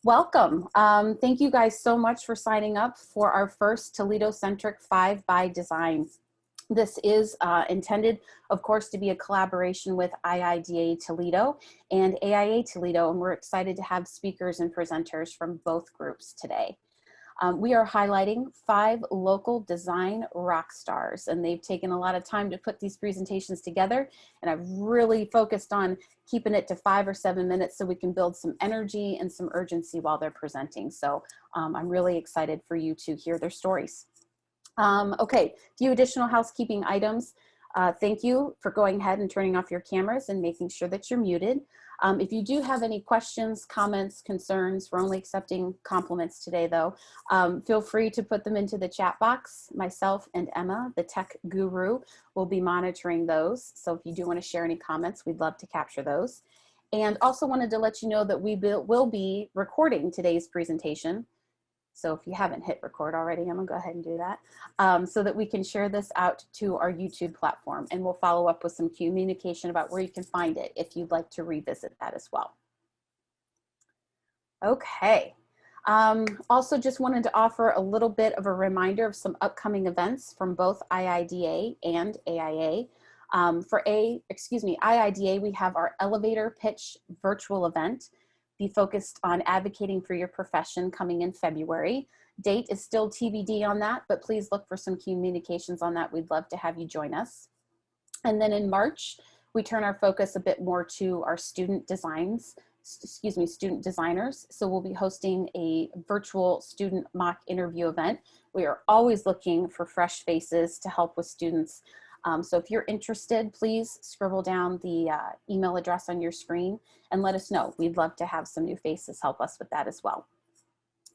Welcome. Thank you guys so much for signing up for our first Toledo-centric 5 by Design. This is intended, of course, to be a collaboration with IIDA Toledo and AIA Toledo, and we're excited to have speakers and presenters from both groups today. We are highlighting 5 local design rock stars, and they've taken a lot of time to put these presentations together, and I've really focused on keeping it to 5 or 7 minutes so we can build some energy and some urgency while they're presenting. So I'm really excited for you to hear their stories. Okay, a few additional housekeeping items. Thank you for going ahead and turning off your cameras and making sure that you're muted. If you do have any questions, comments, concerns, we're only accepting compliments today though, feel free to put them into the chat box. Myself and Emma, the tech guru, will be monitoring those. So if you do want to share any comments, we'd love to capture those. And also wanted to let you know that we will be recording today's presentation. So if you haven't hit record already, I'm gonna go ahead and do that so that we can share this out to our YouTube platform, and we'll follow up with some communication about where you can find it if you'd like to revisit that as well. Okay, also just wanted to offer a little bit of a reminder of some upcoming events from both IIDA and AIA. For IIDA, we have our elevator pitch virtual event. Be focused on advocating for your profession coming in February. Date is still TBD on that, but please look for some communications on that. We'd love to have you join us. And then in March, we turn our focus a bit more to our student designers. So we'll be hosting a virtual student mock interview event. We are always looking for fresh faces to help with students. So if you're interested, please scribble down the email address on your screen and let us know. We'd love to have some new faces help us with that as well.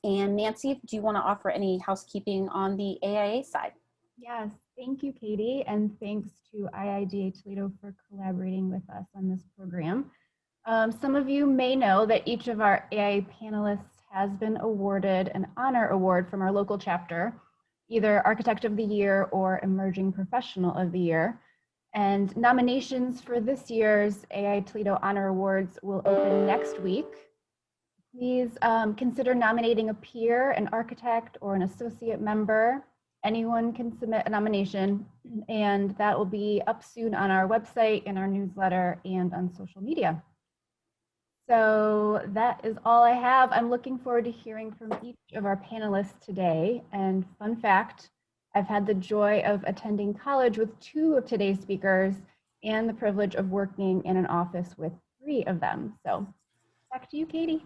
And Nancy, do you want to offer any housekeeping on the AIA side? Yes, thank you, Katie, and thanks to IIDA Toledo for collaborating with us on this program. Some of you may know that each of our AIA panelists has been awarded an honor award from our local chapter, either Architect of the Year or Emerging Professional of the Year. And nominations for this year's AI Toledo Honor Awards will open next week. Please consider nominating a peer, an architect, or an associate member. Anyone can submit a nomination, and that will be up soon on our website, in our newsletter, and on social media. So that is all I have. I'm looking forward to hearing from each of our panelists today. And fun fact, I've had the joy of attending college with 2 of today's speakers and the privilege of working in an office with 3 of them. So back to you, Katie.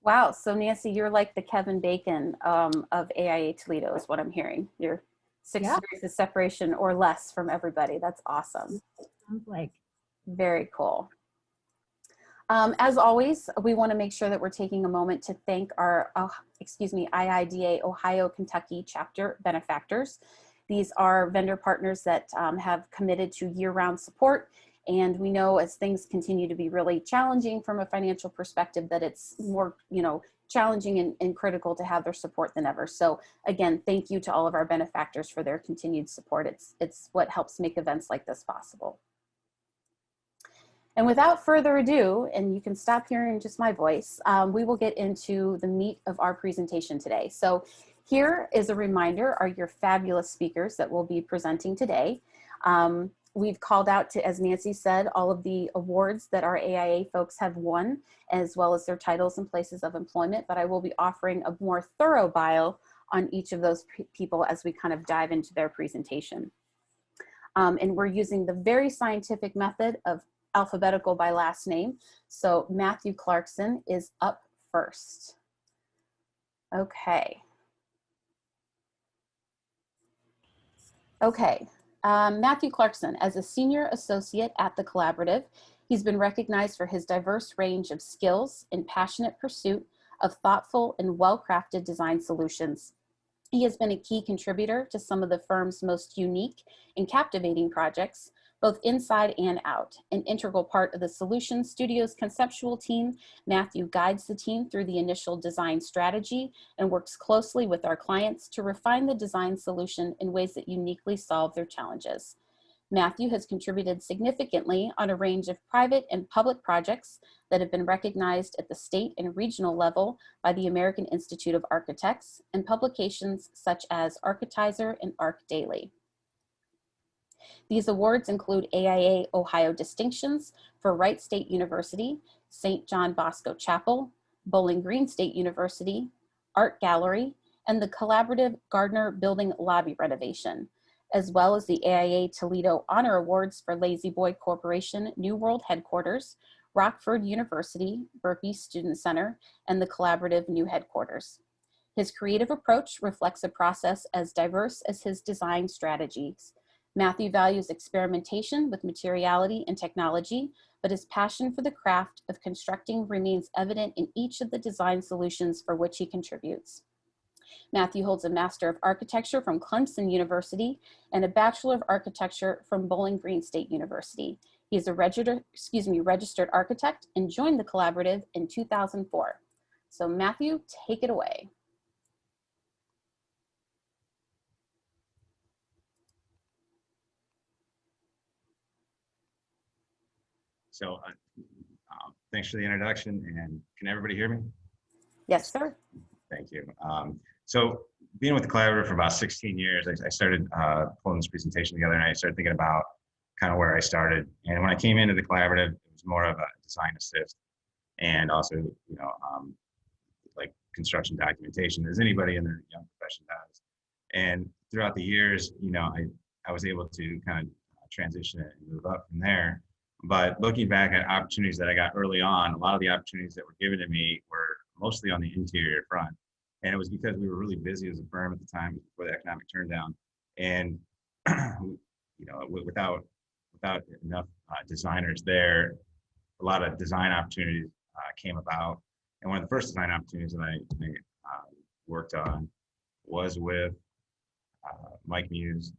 Wow, so Nancy, you're like the Kevin Bacon of AIA Toledo is what I'm hearing. You're 6 degrees of separation or less from everybody. That's awesome. Sounds like. Very cool. As always, we want to make sure that we're taking a moment to thank our, IIDA Ohio Kentucky chapter benefactors. These are vendor partners that have committed to year-round support, and we know as things continue to be really challenging from a financial perspective that it's more, challenging and critical to have their support than ever. So again, thank you to all of our benefactors for their continued support. It's what helps make events like this possible. And without further ado, and you can stop hearing just my voice, we will get into the meat of our presentation today. So here is a reminder are your fabulous speakers that will be presenting today. We've called out to, as Nancy said, all of the awards that our AIA folks have won, as well as their titles and places of employment, but I will be offering a more thorough bio on each of those people as we kind of dive into their presentation. And we're using the very scientific method of alphabetical by last name. So Matthew Clarkson is up first. Okay. Matthew Clarkson, as a senior associate at the Collaborative, he's been recognized for his diverse range of skills and passionate pursuit of thoughtful and well-crafted design solutions. He has been a key contributor to some of the firm's most unique and captivating projects, both inside and out. An integral part of the Solution Studios conceptual team, Matthew guides the team through the initial design strategy and works closely with our clients to refine the design solution in ways that uniquely solve their challenges. Matthew has contributed significantly on a range of private and public projects that have been recognized at the state and regional level by the American Institute of Architects and publications such as Architizer and ArchDaily. These awards include AIA Ohio distinctions for Wright State University, St. John Bosco Chapel, Bowling Green State University, Art Gallery, and the collaborative Gardner Building lobby renovation, as well as the AIA Toledo Honor Awards for Lazy Boy Corporation New World Headquarters, Rockford University, Berkeley Student Center, and the collaborative New Headquarters. His creative approach reflects a process as diverse as his design strategies. Matthew values experimentation with materiality and technology, but his passion for the craft of constructing remains evident in each of the design solutions for which he contributes. Matthew holds a Master of Architecture from Clemson University and a Bachelor of Architecture from Bowling Green State University. He is a registered architect and joined the collaborative in 2004. So Matthew, take it away. So thanks for the introduction, and can everybody hear me? Yes, sir. Thank you. So being with the collaborative for about 16 years, I started pulling this presentation together, and I started thinking about kind of where I started. And when I came into the collaborative, it was more of a design assist, and also, you know, like construction documentation, as anybody in their young profession does. And throughout the years, you know, I was able to kind of transition and move up from there. But looking back at opportunities that I got early on, a lot of the opportunities that were given to me were mostly on the interior front. And it was because we were really busy as a firm at the time before the economic turndown. And, you know, without enough designers there, a lot of design opportunities came about. And one of the first design opportunities that I worked on was with Mike Muse.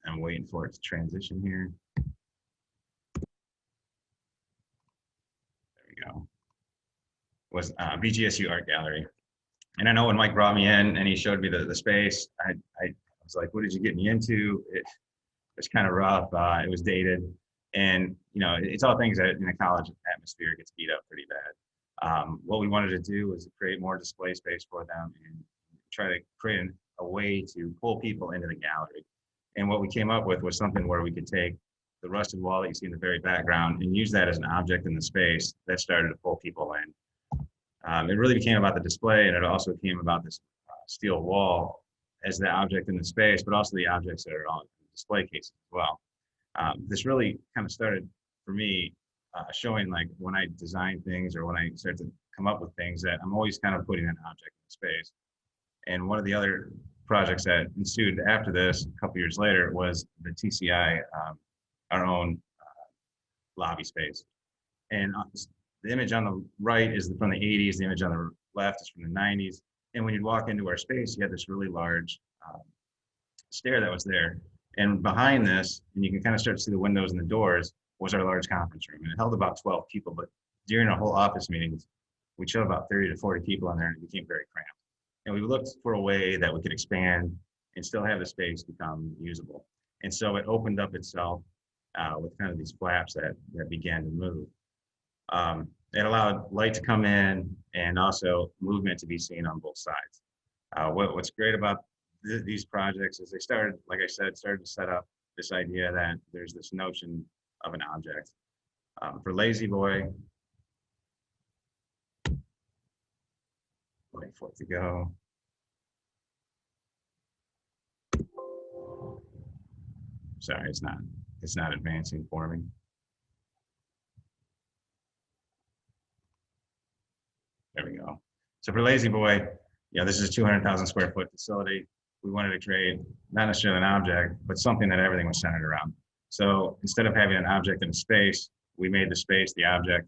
I'm waiting for it to transition here. Go, was BGSU Art Gallery. And I know when Mike brought me in and he showed me the space, I was like, what did you get me into? It was kind of rough. It was dated. And, you know, it's all things that in a college atmosphere gets beat up pretty bad. What we wanted to do was create more display space for them and try to create a way to pull people into the gallery. And what we came up with was something where we could take the rusted wall that you see in the very background and use that as an object in the space that started to pull people in. It really became about the display, and it also came about this steel wall as the object in the space, but also the objects that are on the display cases as well. This really kind of started for me showing, like, when I design things or when I start to come up with things, that I'm always kind of putting an object in space. And one of the other projects that ensued after this, a couple years later, was the TCI, our own lobby space. And the image on the right is from the 80s, the image on the left is from the 90s. And when you'd walk into our space, you had this really large stair that was there. And behind this, and you can kind of start to see the windows and the doors, was our large conference room. And it held about 12 people, but during our whole office meetings, we showed about 30 to 40 people in there, and it became very cramped. And we looked for a way that we could expand and still have the space become usable. And so it opened up itself with kind of these flaps that began to move. It allowed light to come in and also movement to be seen on both sides. What's great about these projects is they started, like I said, started to set up this idea that there's this notion of an object. For Lazy Boy, wait for it to go. Sorry, it's not advancing for me. There we go. So for Lazy Boy, yeah, this is a 200,000 square foot facility. We wanted to create not necessarily an object, but something that everything was centered around. So instead of having an object in a space, we made the space the object.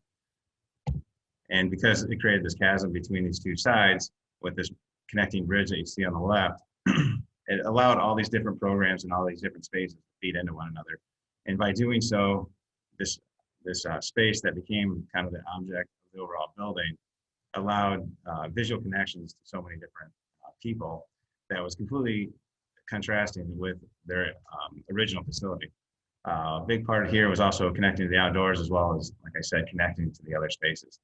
And because it created this chasm between these two sides with this connecting bridge that you see on the left, it allowed all these different programs and all these different spaces to feed into one another. And by doing so, this space that became kind of the object of the overall building allowed visual connections to so many different people that was completely contrasting with their original facility. A big part here was also connecting to the outdoors, as well as, like I said, connecting to the other spaces.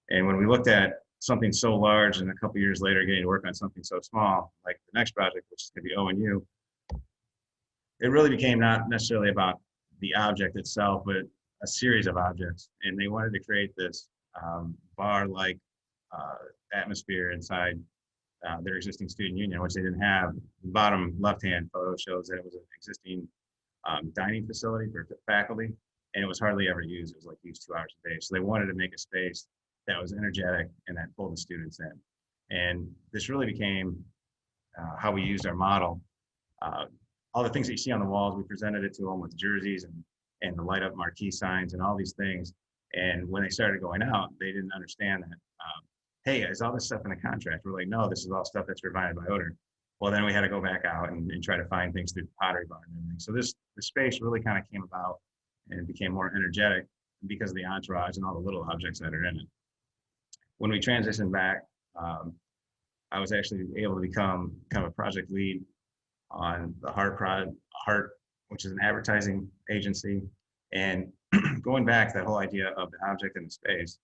And when we looked at something so large and a couple years later getting to work on something so small, like the next project, which is going to be O&U, it really became not necessarily about the object itself, but a series of objects. And they wanted to create this bar-like atmosphere inside their existing student union, which they didn't have. The bottom left-hand photo shows that it was an existing dining facility for faculty, and it was hardly ever used. It was like used 2 hours a day. So they wanted to make a space that was energetic and that pulled the students in. And this really became how we used our model. All the things that you see on the walls, we presented it to them with jerseys and the light up marquee signs and all these things. And when they started going out, they didn't understand that, hey, is all this stuff in the contract? We're like, no, this is all stuff that's provided by odor. Well, then we had to go back out and try to find things through the pottery barn and everything. So the space really kind of came about and became more energetic because of the entourage and all the little objects that are in it. When we transitioned back, I was actually able to become kind of a project lead on the Heart, which is an advertising agency. And going back to that whole idea of the object in the space,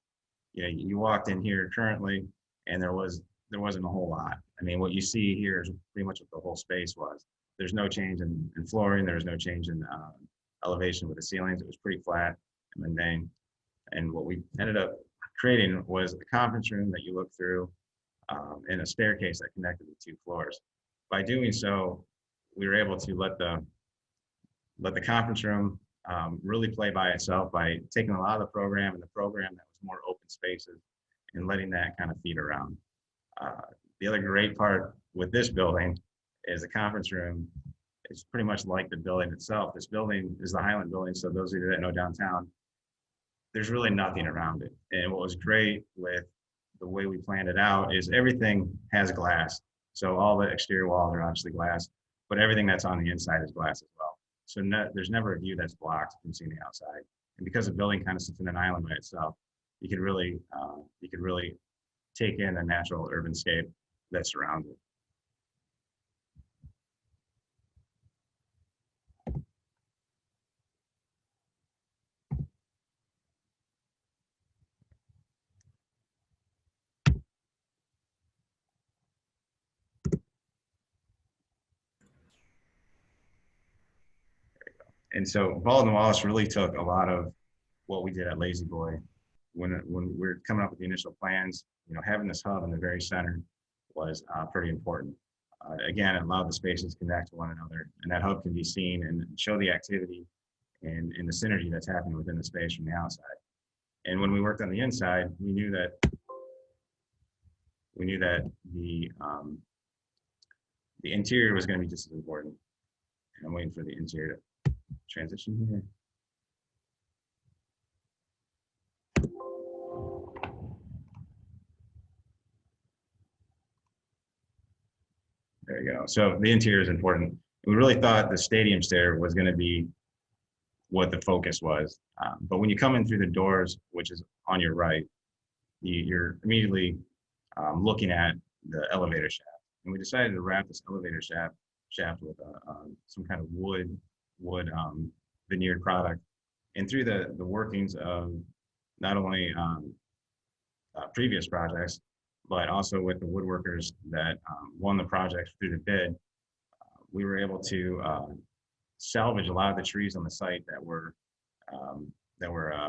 you know, you walked in here currently, and there wasn't a whole lot. I mean, what you see here is pretty much what the whole space was. There's no change in flooring. There was no change in elevation with the ceilings. It was pretty flat and mundane. And what we ended up creating was a conference room that you look through and a staircase that connected the 2 floors. By doing so, we were able to let the conference room really play by itself by taking a lot of the program and the program that was more open spaces and letting that kind of feed around. The other great part with this building is the conference room is pretty much like the building itself. This building is the Highland building, so those of you that know downtown, there's really nothing around it. And what was great with the way we planned it out is everything has glass. So all the exterior walls are obviously glass, but everything that's on the inside is glass as well. So there's never a view that's blocked from seeing the outside. And because the building kind of sits in an island by itself, you could really take in the natural urban scape that surrounds it. And so Baldwin Wallace really took a lot of what we did at Lazy Boy. When we were coming up with the initial plans, you know, having this hub in the very center was pretty important. Again, it allowed the spaces to connect to one another, and that hub can be seen and show the activity and the synergy that's happening within the space from the outside. And when we worked on the inside, we knew that the interior was going to be just as important. And I'm waiting for the interior to transition here. There you go. So the interior is important. We really thought the stadium stair was going to be what the focus was. But when you come in through the doors, which is on your right, you're immediately looking at the elevator shaft. And we decided to wrap this elevator shaft with some kind of wood veneered product. And through the workings of not only previous projects, but also with the woodworkers that won the project through the bid, we were able to salvage a lot of the trees on the site that were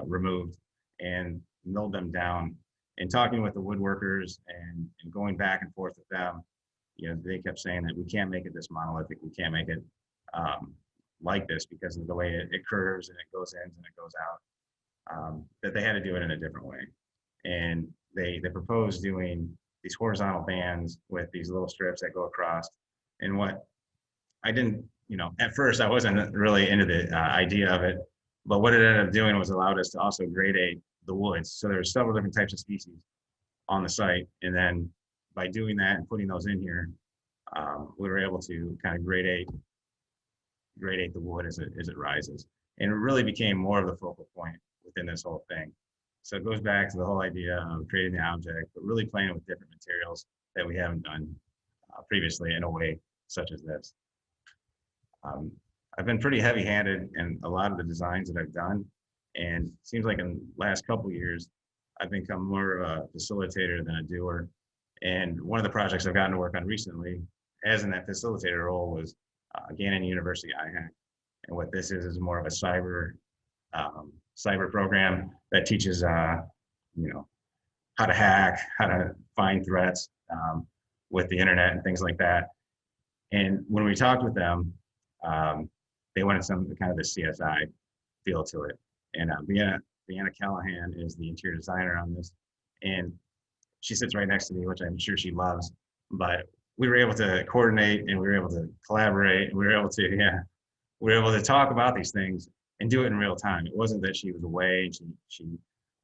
removed and milled them down. And talking with the woodworkers and going back and forth with them, you know, they kept saying that we can't make it this monolithic, we can't make it like this because of the way it curves and it goes in and it goes out, that they had to do it in a different way. And they proposed doing these horizontal bands with these little strips that go across. And what I didn't, you know, at first I wasn't really into the idea of it, but what it ended up doing was allowed us to also gradate the woods. So there were several different types of species on the site. And then by doing that and putting those in here, we were able to kind of gradate the wood as it rises. And it really became more of the focal point within this whole thing. So it goes back to the whole idea of creating the object, but really playing with different materials that we haven't done previously in a way such as this. I've been pretty heavy-handed in a lot of the designs that I've done, and it seems like in the last couple of years, I've become more of a facilitator than a doer. And one of the projects I've gotten to work on recently, as in that facilitator role, was Gannon University IHAC. And what this is more of a cyber program that teaches, you know, how to hack, how to find threats with the internet and things like that. And when we talked with them, they wanted some kind of the CSI feel to it. And Brianna Callahan is the interior designer on this. And she sits right next to me, which I'm sure she loves. But we were able to coordinate and we were able to collaborate. And we were able to talk about these things and do it in real time. It wasn't that she was away and she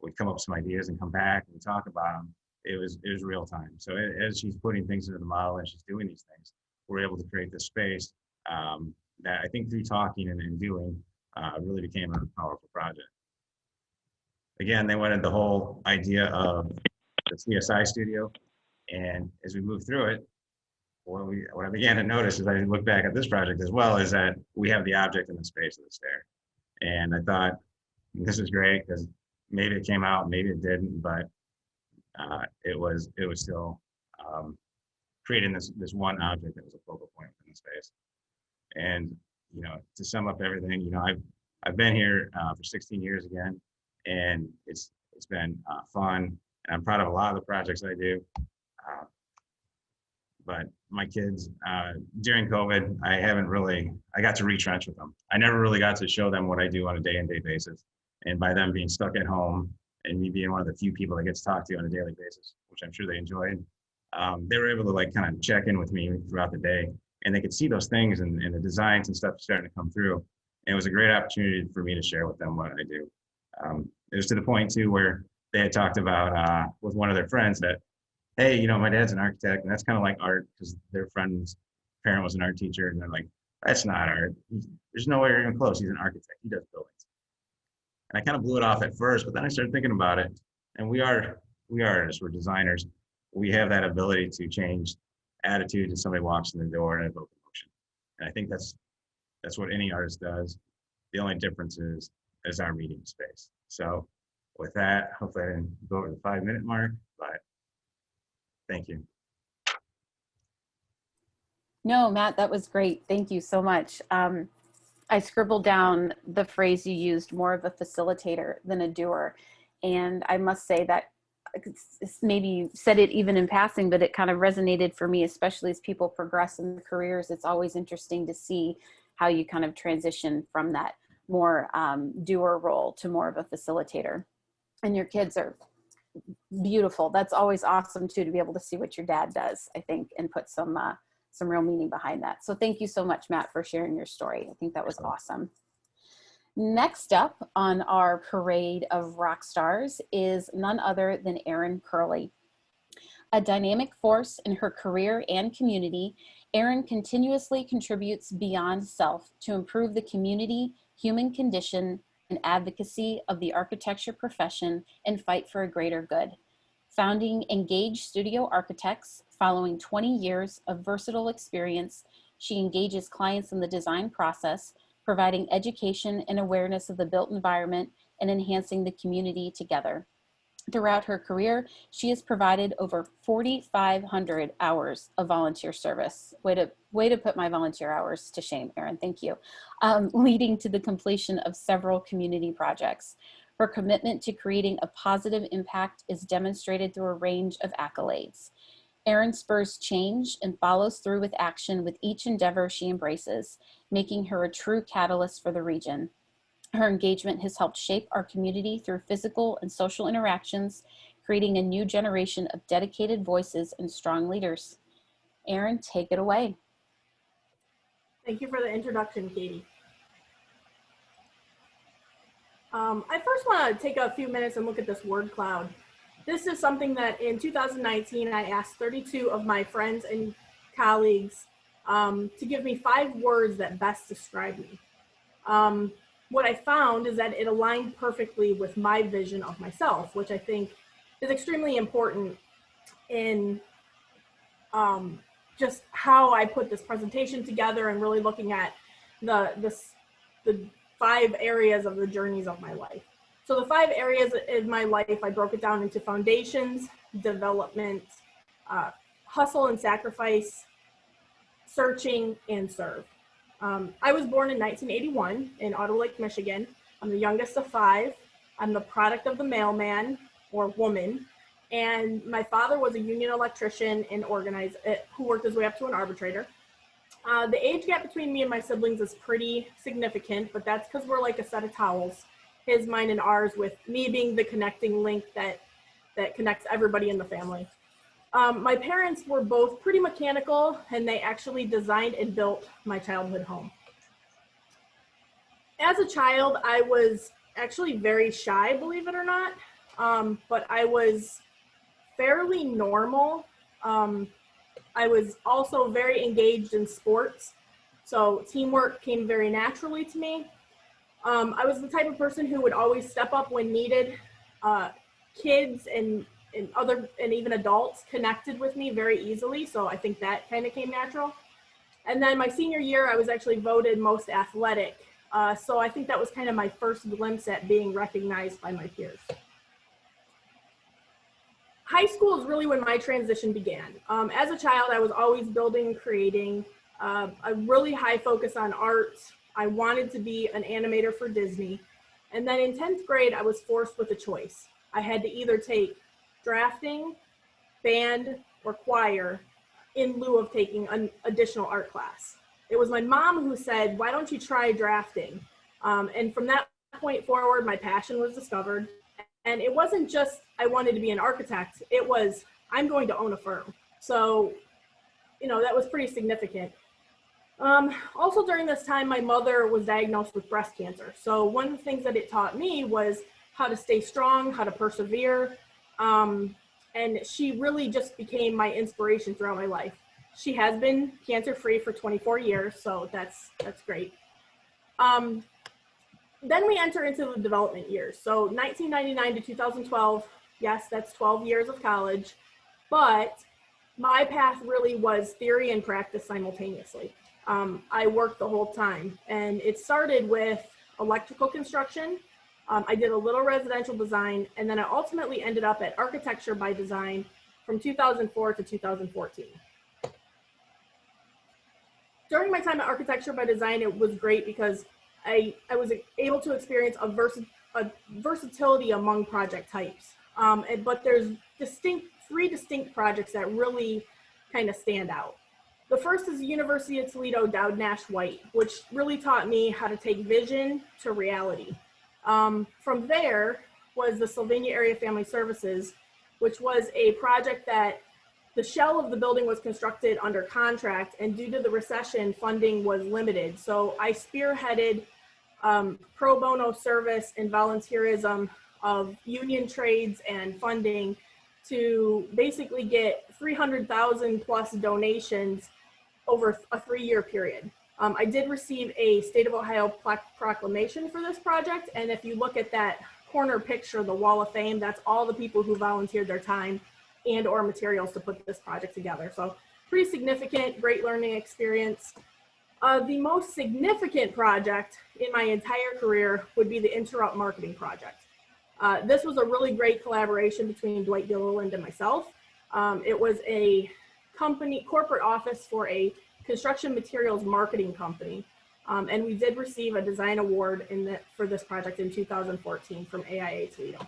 would come up with some ideas and come back and talk about them. It was real time. So as she's putting things into the model and she's doing these things, we're able to create this space that I think through talking and doing really became a powerful project. Again, they wanted the whole idea of the CSI studio. And as we moved through it, what I began to notice as I look back at this project as well is that we have the object in the space of the stair. And I thought this is great because maybe it came out, maybe it didn't, but it was still creating this one object that was a focal point in the space. And you know, to sum up everything, you know, I've been here for 16 years again, and it's been fun. And I'm proud of a lot of the projects I do. But my kids, during COVID, I got to retrench with them. I never really got to show them what I do on a day-to-day basis. And by them being stuck at home and me being one of the few people that gets talked to on a daily basis, which I'm sure they enjoyed, they were able to like kind of check in with me throughout the day. And they could see those things and the designs and stuff starting to come through. And it was a great opportunity for me to share with them what I do. It was to the point too where they had talked about with one of their friends that, hey, you know, my dad's an architect and that's kind of like art because their friend's parent was an art teacher. And they're like, that's not art. There's no way you're even close. He's an architect. He does buildings. And I kind of blew it off at first, but then I started thinking about it. And we are artists, we're designers. We have that ability to change attitude as somebody walks in the door and evoke emotion. And I think that's what any artist does. The only difference is our meeting space. So with that, hopefully I didn't go over the 5-minute mark, but thank you. No, Matt, that was great. Thank you so much. I scribbled down the phrase you used, more of a facilitator than a doer. And I must say that maybe you said it even in passing, but it kind of resonated for me, especially as people progress in their careers. It's always interesting to see how you kind of transition from that more doer role to more of a facilitator. And your kids are beautiful. That's always awesome too, to be able to see what your dad does, I think, and put some real meaning behind that. So thank you so much, Matt, for sharing your story. I think that was awesome. Next up on our parade of rock stars is none other than Erin Curley. A dynamic force in her career and community, Erin continuously contributes beyond self to improve the community, human condition, and advocacy of the architecture profession and fight for a greater good. Founding Engage Studio Architects, following 20 years of versatile experience, she engages clients in the design process, providing education and awareness of the built environment and enhancing the community together. Throughout her career, she has provided over 4,500 hours of volunteer service. Way to put my volunteer hours to shame, Erin, thank you. Leading to the completion of several community projects. Her commitment to creating a positive impact is demonstrated through a range of accolades. Erin spurs change and follows through with action with each endeavor she embraces, making her a true catalyst for the region. Her engagement has helped shape our community through physical and social interactions, creating a new generation of dedicated voices and strong leaders. Erin, take it away. Thank you for the introduction, Katie. I first want to take a few minutes and look at this word cloud. This is something that in 2019, I asked 32 of my friends and colleagues to give me 5 words that best describe me. What I found is that it aligned perfectly with my vision of myself, which I think is extremely important in just how I put this presentation together and really looking at the 5 areas of the journeys of my life. So the 5 areas in my life, I broke it down into foundations, development, hustle and sacrifice, searching, and serve. I was born in 1981 in Otto Lake, Michigan. I'm the youngest of 5. I'm the product of the mailman or woman. And my father was a union electrician and who worked his way up to an arbitrator. The age gap between me and my siblings is pretty significant, but that's because we're like a set of towels, his, mine, and ours, with me being the connecting link that connects everybody in the family. My parents were both pretty mechanical, and they actually designed and built my childhood home. As a child, I was actually very shy, believe it or not, but I was fairly normal. I was also very engaged in sports, so teamwork came very naturally to me. I was the type of person who would always step up when needed. Kids and even adults connected with me very easily, so I think that kind of came natural. And then my senior year, I was actually voted most athletic, so I think that was kind of my first glimpse at being recognized by my peers. High school is really when my transition began. As a child, I was always building and creating, a really high focus on art. I wanted to be an animator for Disney. And then in 10th grade, I was forced with a choice. I had to either take drafting, band, or choir in lieu of taking an additional art class. It was my mom who said, "Why don't you try drafting?" And from that point forward, my passion was discovered. And it wasn't just I wanted to be an architect, it was I'm going to own a firm. So, that was pretty significant. Also during this time, my mother was diagnosed with breast cancer. So one of the things that it taught me was how to stay strong, how to persevere. And she really just became my inspiration throughout my life. She has been cancer-free for 24 years, so that's great. Then we enter into the development years. So 1999 to 2012, yes, that's 12 years of college, but my path really was theory and practice simultaneously. I worked the whole time, and it started with electrical construction. I did a little residential design, and then I ultimately ended up at architecture by design from 2004 to 2014. During my time at architecture by design, it was great because I was able to experience a versatility among project types. But there's 3 distinct projects that really kind of stand out. The first is the University of Toledo Dowd Nash White, which really taught me how to take vision to reality. From there was the Sylvania Area Family Services, which was a project that the shell of the building was constructed under contract, and due to the recession, funding was limited. So I spearheaded pro bono service and volunteerism of union trades and funding to basically get 300,000 plus donations over a 3-year period. I did receive a State of Ohio proclamation for this project, and if you look at that corner picture, the Wall of Fame, that's all the people who volunteered their time and or materials to put this project together. So pretty significant, great learning experience. The most significant project in my entire career would be the Interrupt Marketing Project. This was a really great collaboration between Dwight Gilliland and myself. It was a corporate office for a construction materials marketing company. And we did receive a design award for this project in 2014 from AIA Toledo.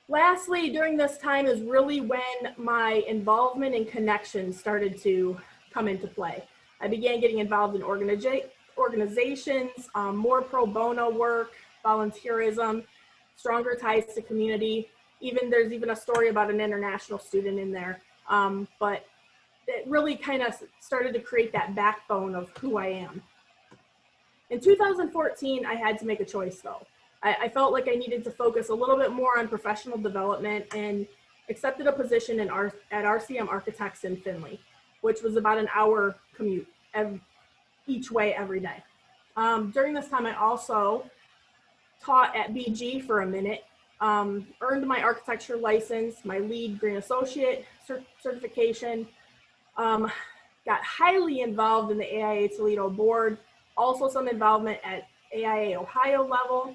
Lastly, during this time is really when my involvement and connections started to come into play. I began getting involved in organizations, more pro bono work, volunteerism, stronger ties to community. There's even a story about an international student in there. But it really kind of started to create that backbone of who I am. In 2014, I had to make a choice though. I felt like I needed to focus a little bit more on professional development and accepted a position at RCM Architects in Findlay, which was about an hour commute each way every day. During this time, I also taught at BG for a minute, earned my architecture license, my LEED Green Associate certification. got highly involved in the AIA Toledo board, also some involvement at AIA Ohio level.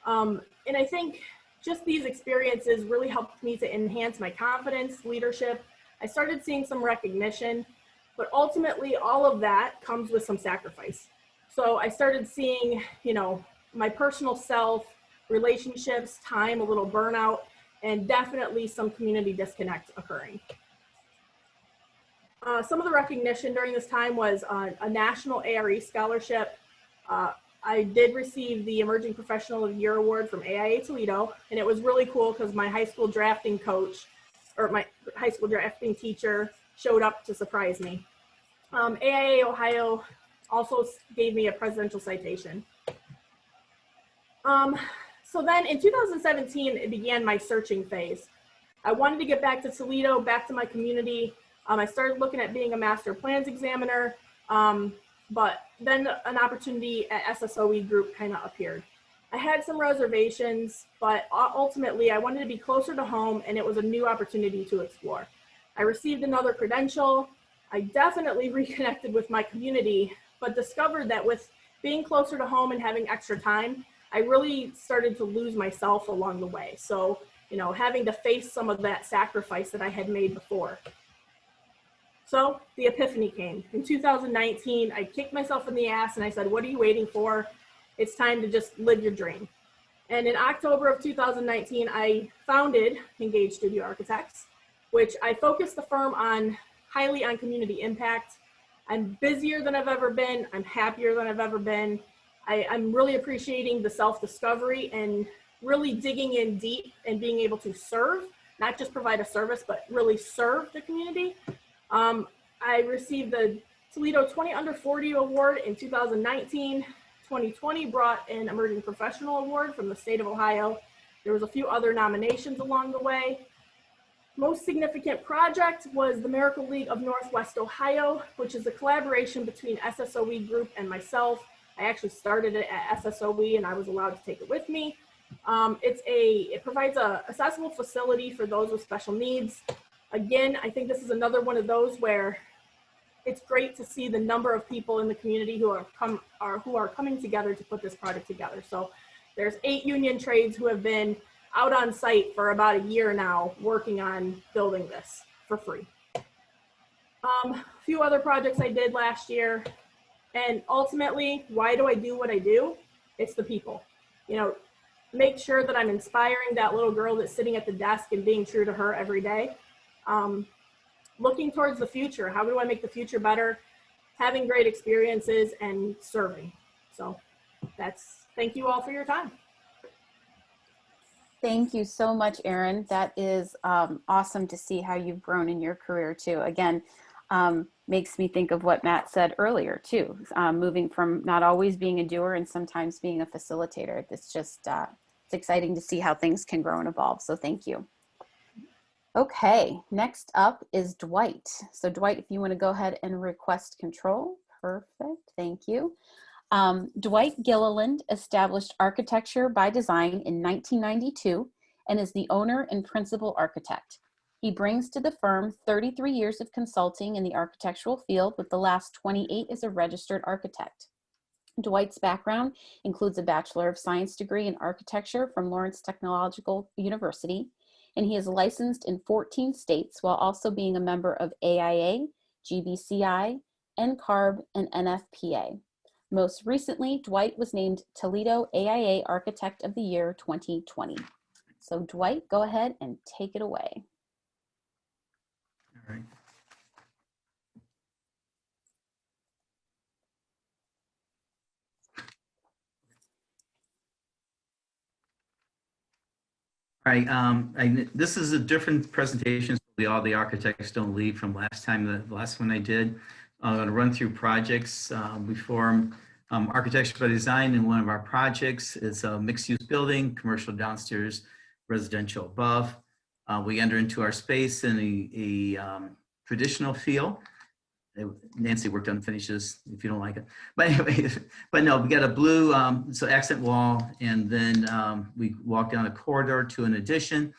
And I think just these experiences really helped me to enhance my confidence, leadership. I started seeing some recognition, but ultimately all of that comes with some sacrifice. So I started seeing, you know, my personal self, relationships, time, a little burnout, and definitely some community disconnect occurring. Some of the recognition during this time was a national ARE scholarship. I did receive the Emerging Professional of the Year award from AIA Toledo, and it was really cool because my high school drafting coach, or my high school drafting teacher, showed up to surprise me. AIA Ohio also gave me a presidential citation. So then in 2017, it began my searching phase. I wanted to get back to Toledo, back to my community. I started looking at being a master plans examiner, but then an opportunity at SSOE group kind of appeared. I had some reservations, but ultimately I wanted to be closer to home, and it was a new opportunity to explore. I received another credential. I definitely reconnected with my community, but discovered that with being closer to home and having extra time, I really started to lose myself along the way. So, you know, having to face some of that sacrifice that I had made before. So the epiphany came. In 2019, I kicked myself in the ass and I said, what are you waiting for? It's time to just live your dream. And in October of 2019, I founded Engaged Studio Architects, which I focused the firm on highly on community impact. I'm busier than I've ever been. I'm happier than I've ever been. I'm really appreciating the self-discovery and really digging in deep and being able to serve, not just provide a service, but really serve the community. I received the Toledo 20 Under 40 Award in 2019. 2020 brought an Emerging Professional Award from the state of Ohio. There was a few other nominations along the way. Most significant project was the Miracle League of Northwest Ohio, which is a collaboration between SSOE Group and myself. I actually started it at SSOE and I was allowed to take it with me. It provides a accessible facility for those with special needs. Again, I think this is another one of those where it's great to see the number of people in the community who are coming together to put this project together. So there's 8 union trades who have been out on site for about a year now working on building this for free. A few other projects I did last year. And ultimately, why do I do what I do? It's the people. You know, make sure that I'm inspiring that little girl that's sitting at the desk and being true to her every day. Looking towards the future. How do I make the future better? Having great experiences and serving. So thank you all for your time. Thank you so much, Erin. That is awesome to see how you've grown in your career too. Again, makes me think of what Matt said earlier too, moving from not always being a doer and sometimes being a facilitator. It's just, it's exciting to see how things can grow and evolve. So thank you. Okay, next up is Dwight. So Dwight, if you want to go ahead and request control. Perfect, thank you. Dwight Gilliland established Architecture by Design in 1992 and is the owner and principal architect. He brings to the firm 33 years of consulting in the architectural field, with the last 28 as a registered architect. Dwight's background includes a Bachelor of Science degree in architecture from Lawrence Technological University, and he is licensed in 14 states while also being a member of AIA, GBCI, NCARB, and NFPA. Most recently, Dwight was named Toledo AIA Architect of the Year 2020. So Dwight, go ahead and take it away. All right. All right, this is a different presentation, so all the architects don't leave from last time, the last one I did. I'm going to run through projects. We form Architecture by Design in one of our projects. It's a mixed-use building, commercial downstairs, residential above. We enter into our space in a traditional feel. Nancy worked on finishes, if you don't like it. But anyway, but no, we got a blue so accent wall, and then we walk down a corridor to an addition.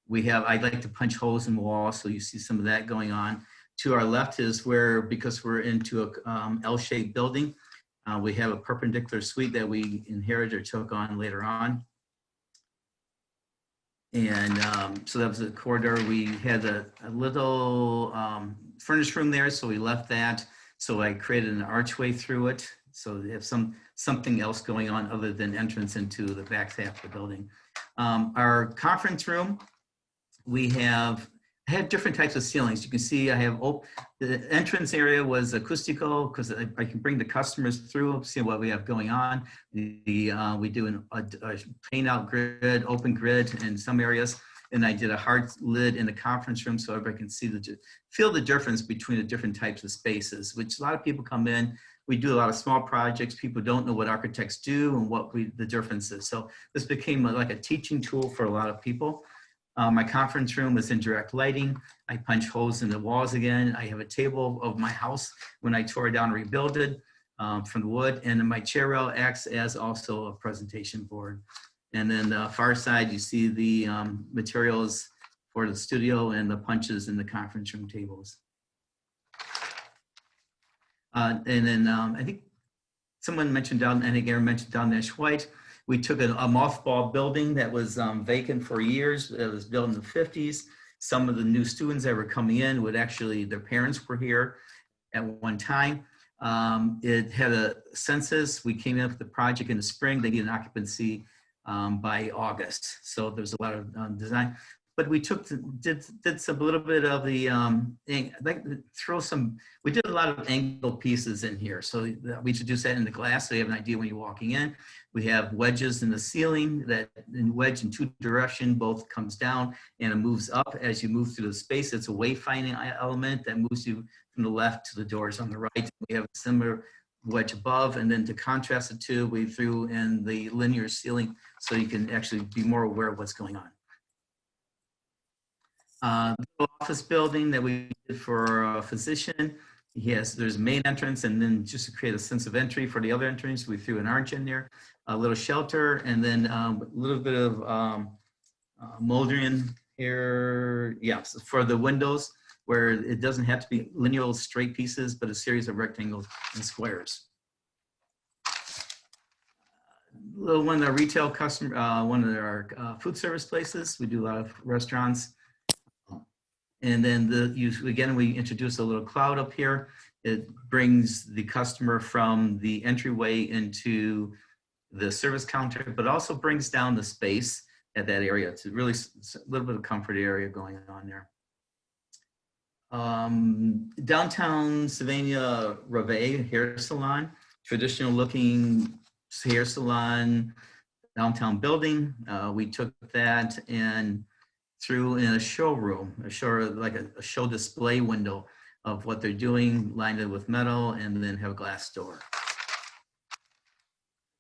We have, I like to punch holes in the wall, so you see some of that going on. To our left is where, because we're into a L-shaped building, we have a perpendicular suite that we inherited or took on later on. And so that was the corridor. We had a little furnished room there, so we left that. So I created an archway through it. So they have something else going on other than entrance into the back half of the building. Our conference room, we have had different types of ceilings. You can see I have the entrance area was acoustical because I can bring the customers through, see what we have going on. We do a paint out grid, open grid in some areas. And I did a hard lid in the conference room so everybody can see feel the difference between the different types of spaces, which a lot of people come in. We do a lot of small projects. People don't know what architects do and what the difference is. So this became like a teaching tool for a lot of people. My conference room is in direct lighting. I punch holes in the walls again. I have a table of my house when I tore it down and rebuilt it from the wood. And then my chair rail acts as also a presentation board. And then the far side, you see the materials for the studio and the punches in the conference room tables. And then I think someone mentioned down, I think Erin mentioned down there, White. We took a mothball building that was vacant for years. It was built in the 50s. Some of the new students that were coming in would actually, their parents were here at one time. It had a census. We came in with the project in the spring. They needed an occupancy by August. So there's a lot of design. But we did some little bit of the, we did a lot of angle pieces in here. So we introduced that in the glass so you have an idea when you're walking in. We have wedges in the ceiling that wedge in two directions, both comes down and it moves up as you move through the space. It's a wayfinding element that moves you from the left to the doors on the right. We have a similar wedge above, and then to contrast the two, we threw in the linear ceiling so you can actually be more aware of what's going on. The office building that we did for a physician. Yes, there's main entrance, and then just to create a sense of entry for the other entrance, we threw an arch in there, a little shelter, and then a little bit of moldering here. Yes, for the windows, where it doesn't have to be linear straight pieces, but a series of rectangles and squares. One of our retail customer, one of our food service places. We do a lot of restaurants. And then again, we introduce a little cloud up here. It brings the customer from the entryway into the service counter, but also brings down the space at that area. It's really a little bit of comfort area going on there. Downtown Sylvania Reve hair salon, traditional looking hair salon, downtown building. We took that and threw in a showroom, like a show display window of what they're doing, lined it with metal, and then have a glass door.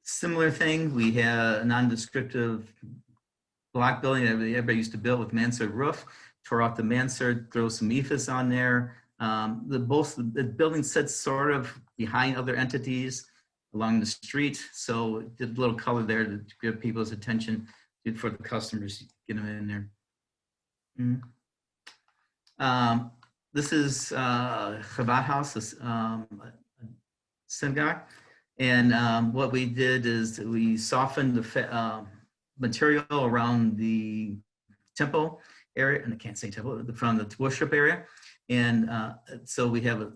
Similar thing, we had a non-descriptive block building that everybody used to build with mansard roof. Tore off the mansard, throw some ephes on there. The building sits sort of behind other entities along the street. So did a little color there to give people's attention for the customers, get them in there. This is Chabad House, this synagogue. And what we did is we softened the material around the temple area, and I can't say temple, from the worship area. And so we have a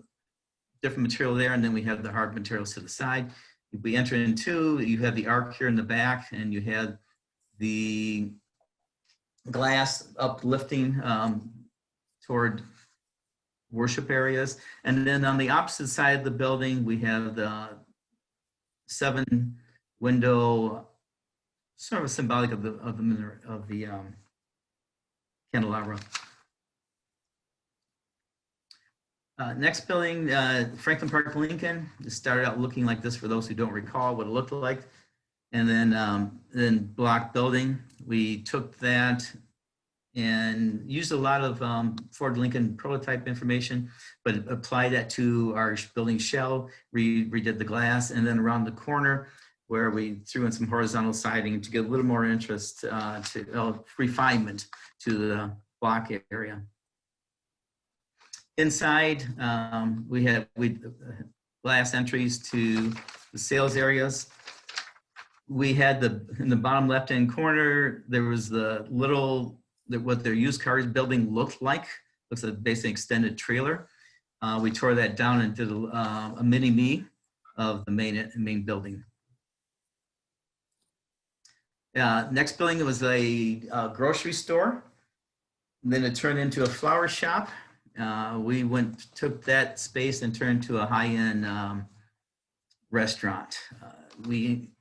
different material there, and then we have the hard materials to the side. If we enter into, you have the arc here in the back, and you have the glass uplifting toward worship areas. And then on the opposite side of the building, we have the 7-window, sort of symbolic of the candelabra. Next building, Franklin Park, Lincoln. It started out looking like this for those who don't recall what it looked like. And then block building, we took that and used a lot of Ford Lincoln prototype information, but applied that to our building shell, redid the glass, and then around the corner where we threw in some horizontal siding to get a little more interest, refinement to the block area. Inside, we have glass entries to the sales areas. We had in the bottom left-hand corner, there was what their used cars building looked like. Looks like basically extended trailer. We tore that down and did a mini-me of the main building. Next building was a grocery store. And then it turned into a flower shop. We took that space and turned to a high-end restaurant. We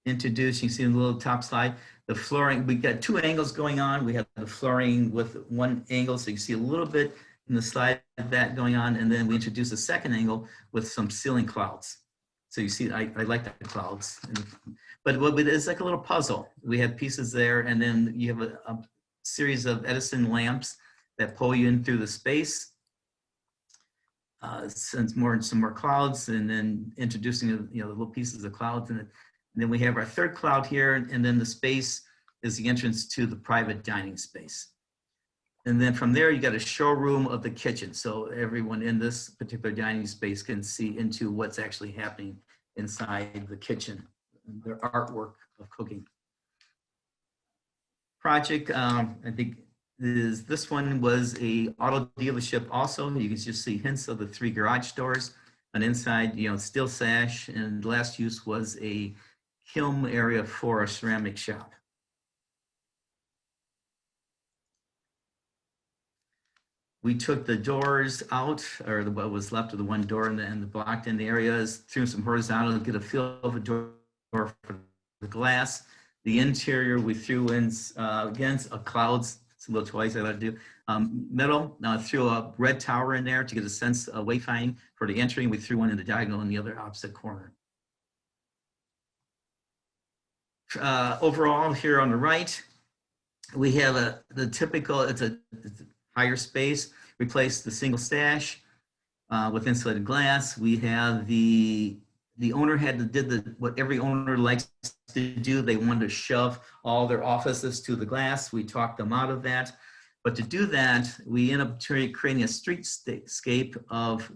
introduced, you can see in the little top slide, the flooring. We got two angles going on. We have the flooring with one angle, so you see a little bit in the slide of that going on, and then we introduced a second angle with some ceiling clouds. So you see, I like the clouds. But it's like a little puzzle. We have pieces there, and then you have a series of Edison lamps that pull you in through the space. Some more clouds, and then introducing the little pieces of clouds in it. And then we have our third cloud here, and then the space is the entrance to the private dining space. And then from there, you got a showroom of the kitchen. So everyone in this particular dining space can see into what's actually happening inside the kitchen, their artwork of cooking. Project, I think this one was a auto dealership also. You can just see hints of the 3 garage doors. And inside, steel sash, and last use was a kiln area for a ceramic shop. We took the doors out, or what was left of the one door and the blocked in the areas, threw some horizontal to get a feel of a door for the glass. The interior, we threw in, again, clouds. It's a little twice I like to do. Metal, threw a red tower in there to get a sense of wayfinding for the entry. We threw one in the diagonal in the other opposite corner. Overall, here on the right, we have the typical, it's a higher space. Replaced the single stash with insulated glass. We have the owner did what every owner likes to do. They wanted to shove all their offices to the glass. We talked them out of that. But to do that, we end up creating a streetscape of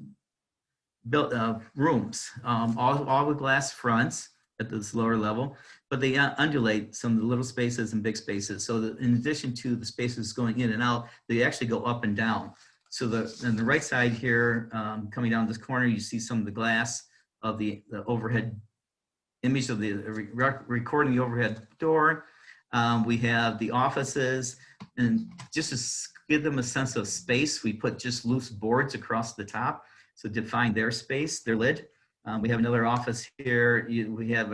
rooms, all with glass fronts at this lower level, but they undulate some of the little spaces and big spaces. So that in addition to the spaces going in and out, they actually go up and down. So on the right side here, coming down this corner, you see some of the glass of the overhead image of the recording the overhead door. We have the offices, and just to give them a sense of space, we put just loose boards across the top. So define their space, their lid. We have another office here. We have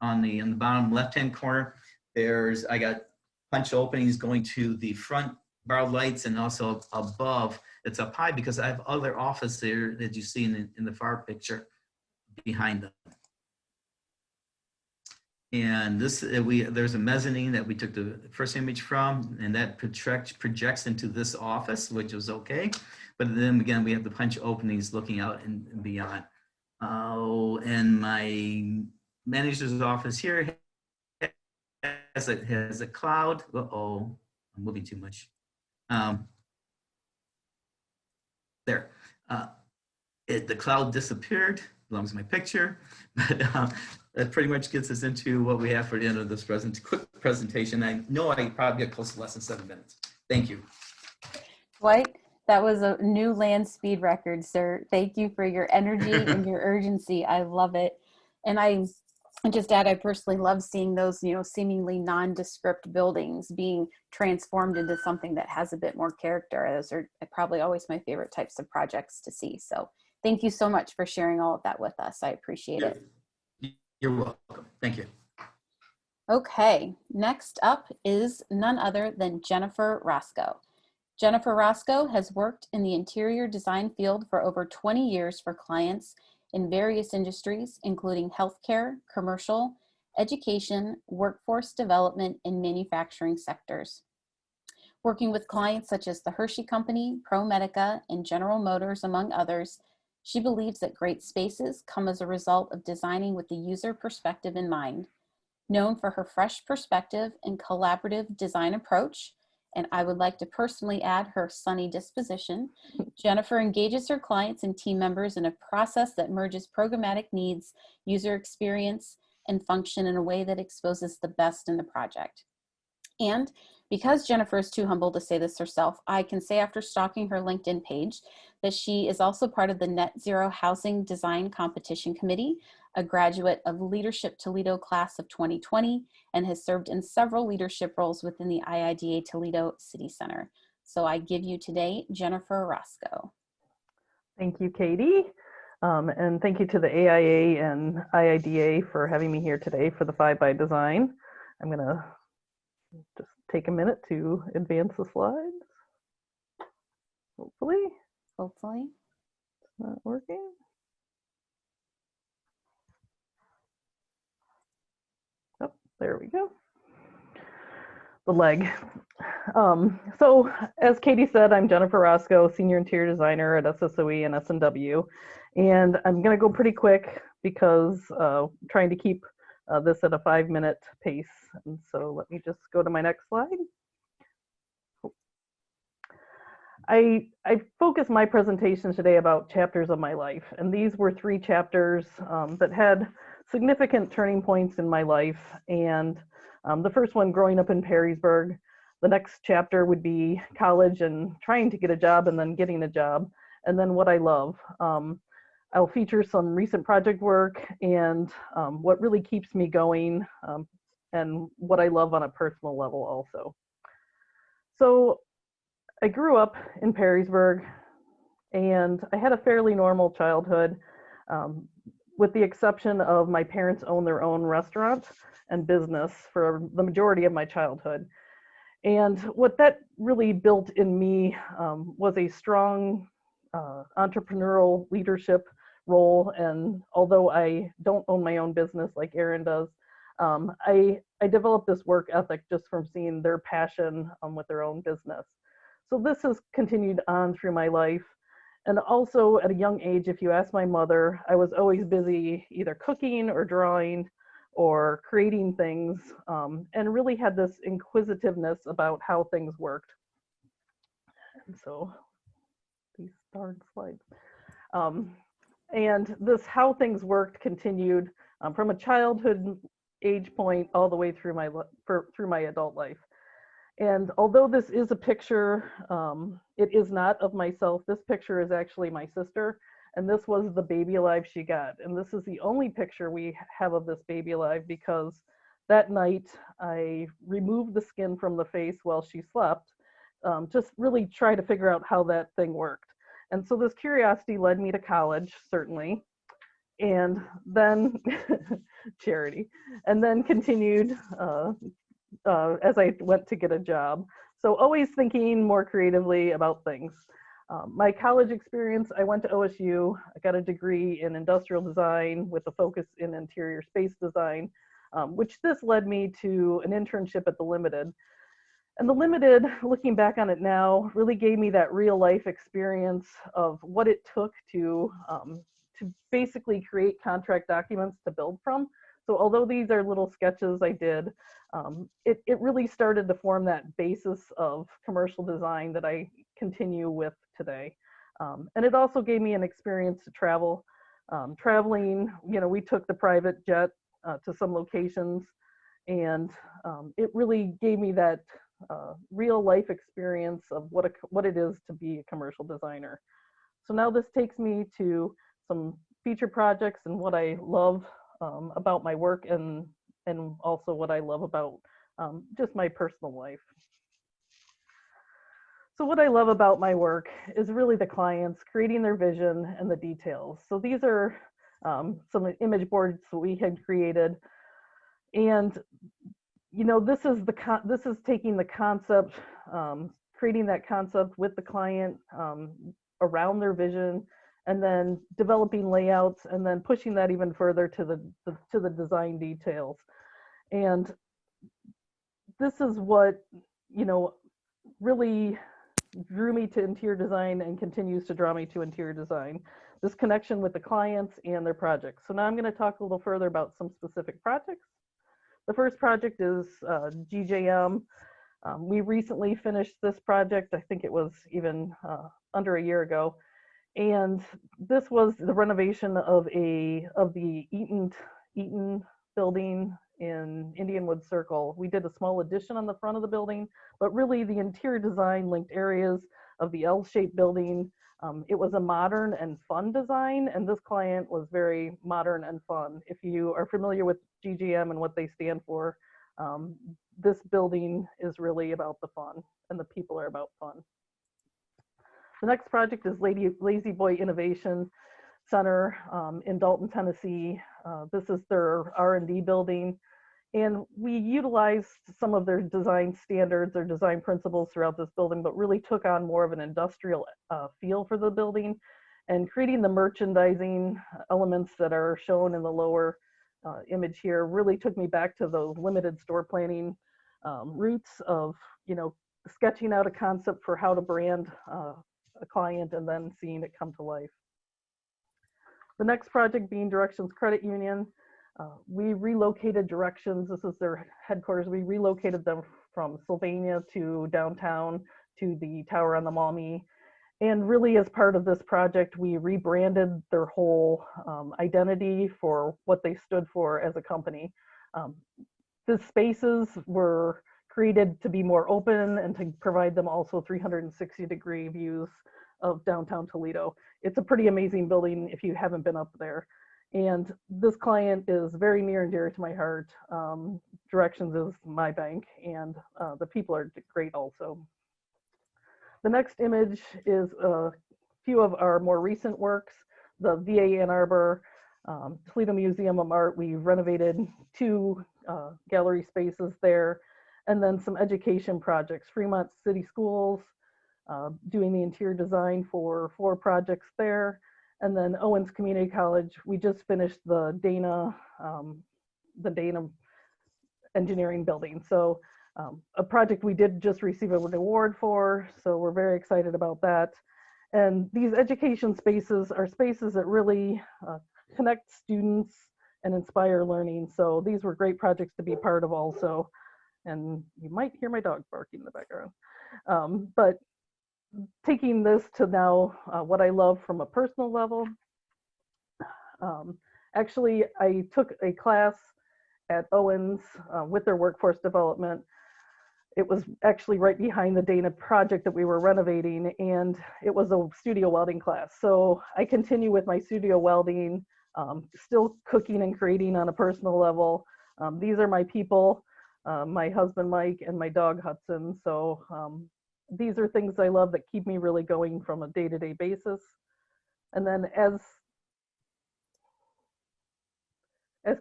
on the bottom left-hand corner, I got punch openings going to the front bar lights, and also above, it's up high because I have other office there that you see in the far picture behind them. And there's a mezzanine that we took the first image from, and that projects into this office, which was okay. But then again, we have the punch openings looking out and beyond. And my manager's office here has a cloud. Uh-oh, I'm moving too much. There. The cloud disappeared, belongs to my picture. But that pretty much gets us into what we have for the end of this quick presentation. I know I probably get close to less than 7 minutes. Thank you. Dwight, that was a new land speed record, sir. Thank you for your energy and your urgency. I love it. And I just add, I personally love seeing those, seemingly nondescript buildings being transformed into something that has a bit more character. Those are probably always my favorite types of projects to see. So thank you so much for sharing all of that with us. I appreciate it. You're welcome. Thank you. Okay, next up is none other than Jennifer Roscoe. Jennifer Roscoe has worked in the interior design field for over 20 years for clients in various industries, including healthcare, commercial, education, workforce development, and manufacturing sectors. Working with clients such as the Hershey Company, Promedica, and General Motors, among others, she believes that great spaces come as a result of designing with the user perspective in mind. Known for her fresh perspective and collaborative design approach, and I would like to personally add her sunny disposition. Jennifer engages her clients and team members in a process that merges programmatic needs, user experience, and function in a way that exposes the best in the project. And because Jennifer is too humble to say this herself, I can say after stalking her LinkedIn page that she is also part of the Net Zero Housing Design Competition Committee, a graduate of Leadership Toledo class of 2020, and has served in several leadership roles within the IIDA Toledo City Center. So I give you today Jennifer Roscoe. Thank you, Katie. And thank you to the AIA and IIDA for having me here today for the 5 by Design. I'm gonna just take a minute to advance the slides. Hopefully. It's not working. Oh, there we go. The leg. So as Katie said, I'm Jennifer Roscoe, Senior Interior Designer at SSOE and S&W. And I'm gonna go pretty quick because trying to keep this at a 5-minute pace. And so let me just go to my next slide. I focused my presentation today about chapters of my life, and these were 3 chapters that had significant turning points in my life. And the first one, growing up in Perrysburg. The next chapter would be college and trying to get a job and then getting a job. And then what I love. I'll feature some recent project work and what really keeps me going and what I love on a personal level also. So I grew up in Perrysburg and I had a fairly normal childhood with the exception of my parents owned their own restaurant and business for the majority of my childhood. And what that really built in me was a strong entrepreneurial leadership role. And although I don't own my own business like Erin does, I developed this work ethic just from seeing their passion with their own business. So this has continued on through my life. And also at a young age, if you ask my mother, I was always busy either cooking or drawing or creating things, and really had this inquisitiveness about how things worked. And so these darn slides. And this how things worked continued from a childhood age point all the way through my adult life. And although this is a picture, it is not of myself. This picture is actually my sister, and this was the baby alive she got. And this is the only picture we have of this baby alive because that night I removed the skin from the face while she slept, just really try to figure out how that thing worked. And so this curiosity led me to college, certainly, and then charity, and then continued as I went to get a job. So always thinking more creatively about things. My college experience, I went to OSU, I got a degree in industrial design with a focus in interior space design, which this led me to an internship at the Limited. And the Limited, looking back on it now, really gave me that real life experience of what it took to basically create contract documents to build from. So although these are little sketches I did, it really started to form that basis of commercial design that I continue with today. And it also gave me an experience to travel. Traveling, we took the private jet to some locations, and it really gave me that real life experience of what it is to be a commercial designer. So now this takes me to some feature projects and what I love about my work and also what I love about just my personal life. So what I love about my work is really the clients, creating their vision and the details. So these are some image boards that we had created. And this is taking the concept, creating that concept with the client around their vision, and then developing layouts, and then pushing that even further to the design details. And this is what really drew me to interior design and continues to draw me to interior design. This connection with the clients and their projects. So now I'm going to talk a little further about some specific projects. The first project is GJM. We recently finished this project. I think it was even under a year ago. And this was the renovation of the Eaton building in Indianwood Circle. We did a small addition on the front of the building, but really the interior design linked areas of the L-shaped building. It was a modern and fun design, and this client was very modern and fun. If you are familiar with GGM and what they stand for, this building is really about the fun, and the people are about fun. The next project is Lazy Boy Innovation Center in Dalton, Tennessee. This is their R&D building, and we utilized some of their design standards or design principles throughout this building, but really took on more of an industrial feel for the building, and creating the merchandising elements that are shown in the lower image here really took me back to those limited store planning roots of, sketching out a concept for how to brand a client and then seeing it come to life. The next project being Directions Credit Union. We relocated Directions. This is their headquarters. We relocated them from Sylvania to downtown to the tower on the Maumee. And really, as part of this project, we rebranded their whole identity for what they stood for as a company. The spaces were created to be more open and to provide them also 360-degree views of downtown Toledo. It's a pretty amazing building if you haven't been up there. And this client is very near and dear to my heart. Directions is my bank, and the people are great also. The next image is a few of our more recent works. The VA Ann Arbor, Toledo Museum of Art, we renovated 2 gallery spaces there, and then some education projects. Fremont City Schools, doing the interior design for 4 projects there. And then Owens Community College, we just finished the Dana engineering building. So a project we did just receive an award for, so we're very excited about that. And these education spaces are spaces that really connect students and inspire learning. So these were great projects to be part of also. And you might hear my dog barking in the background. But taking this to now what I love from a personal level. Actually, I took a class at Owens with their workforce development. It was actually right behind the Dana project that we were renovating, and it was a studio welding class. So I continue with my studio welding, still cooking and creating on a personal level. These are my people, my husband Mike and my dog Hudson. So these are things I love that keep me really going from a day-to-day basis. And then as